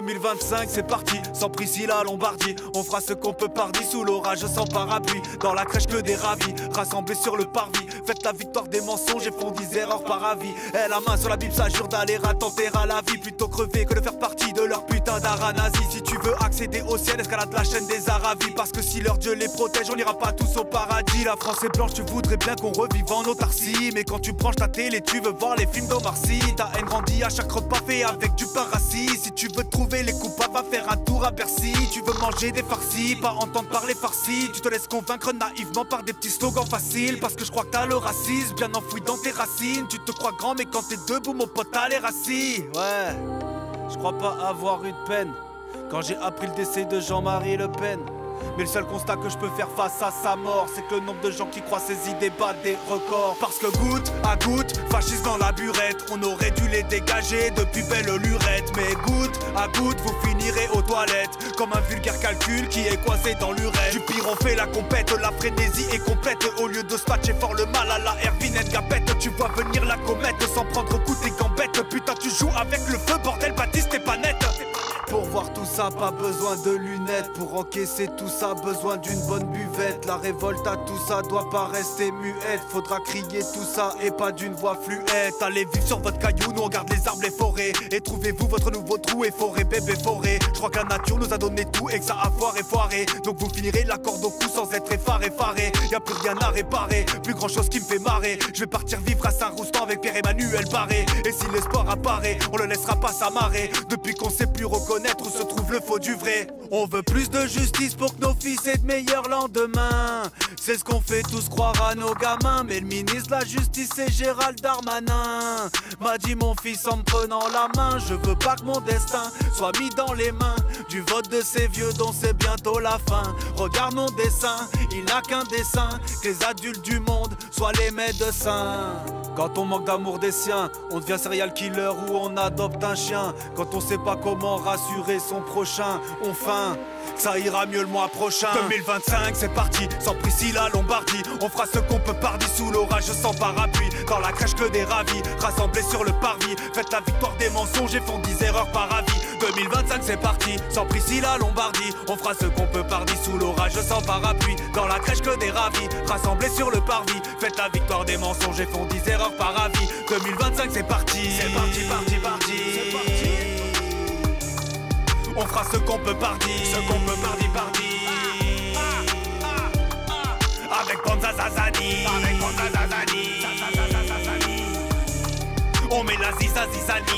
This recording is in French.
2025 c'est parti, sans Priscilla Lombardie. On fera ce qu'on peut par 10 sous l'orage sans parapluie. Dans la crèche que des ravis, rassemblés sur le parvis. Faites la victoire des mensonges et font 10 erreurs par avis. Et la main sur la Bible, ça jure d'aller attenter à la vie. Plutôt crever que de faire partie de leur putain d'ara nazi. Si tu veux accéder au ciel, escalade la chaîne des Arabies. Parce que si leur Dieu les protège, on n'ira pas tous au paradis. La France est blanche, tu voudrais bien qu'on revive en autarcie. Mais quand tu branches ta télé, tu veux voir les films d'Omar Sy. Ta haine grandit à chaque repas fait avec du pain rassis. Si tu veux trouver les coupables, va faire un tour à Bercy. Tu veux manger des farcis, pas entendre parler farci. Tu te laisses convaincre naïvement par des petits slogans faciles. Parce que je crois que t'as le racisme bien enfoui dans tes racines. Tu te crois grand mais quand t'es debout mon pote t'as les racines. Ouais, je crois pas avoir eu de peine quand j'ai appris le décès de Jean-Marie Le Pen. Mais le seul constat que je peux faire face à sa mort, c'est que le nombre de gens qui croient ses idées bat des records. Parce que goutte à goutte, fascisme dans la burette, on aurait dû les dégager depuis belle lurette. Mais goutte à goutte, vous finirez aux toilettes comme un vulgaire calcul qui est coincé dans l'urette. Du pire on fait la compète, la frénésie est complète. Au lieu de se patcher fort le mal à la Hervinette Gapette, tu vois venir la comète sans prendre coup tes gambettes. Putain tu joues avec le feu, bordel, Baptiste t'es pas net. Pour voir tout ça, pas besoin de lunettes. Pour encaisser tout ça, besoin d'une bonne buvette. La révolte à tout ça doit pas rester muette. Faudra crier tout ça et pas d'une voix fluette. Allez vivre sur votre caillou, nous on garde les arbres, les forêts. Et trouvez-vous votre nouveau trou et forêt, bébé forêt. Je crois que la nature nous a donné tout et que ça a foiré. Donc vous finirez la corde au cou sans être effaré. Y'a plus rien à réparer, plus grand chose qui me fait marrer. Je vais partir vivre à Saint-Roustan avec Pierre-Emmanuel Barré. Et si l'espoir apparaît, on le laissera pas s'amarrer. Depuis qu'on sait plus reconnaître où se trouve le faux du vrai. On veut plus de justice pour que nos fils aient de meilleurs lendemains. C'est ce qu'on fait tous croire à nos gamins. Mais le ministre de la justice c'est Gérald Darmanin. M'a dit mon fils en me prenant la main, je veux pas que mon destin soit mis dans les mains du vote de ces vieux dont c'est bientôt la fin. Regarde mon dessin, il n'a qu'un dessin, que les adultes du monde soient les médecins. Quand on manque d'amour des siens, on devient serial killer ou on adopte un chien. Quand on sait pas comment rassurer son prochain, on feint, ça ira mieux le mois prochain. 2025 c'est parti, sans Priscilla Lombardie. On fera ce qu'on peut par 10 sous l'orage sans parapluie. Dans la crèche que des ravis, rassemblés sur le parvis. Faites la victoire des mensonges et font 10 erreurs par avis. 2025 c'est parti, sans Priscilla Lombardie. On fera ce qu'on peut par 10 sous l'orage sans parapluie. Dans la crèche que des ravis, rassemblés sur le parvis. Faites la victoire des mensonges et font 10 erreurs par avis. 2025 c'est parti, c'est parti. On fera ce qu'on peut par 10, avec Banza Zazani, on met la zizazizani,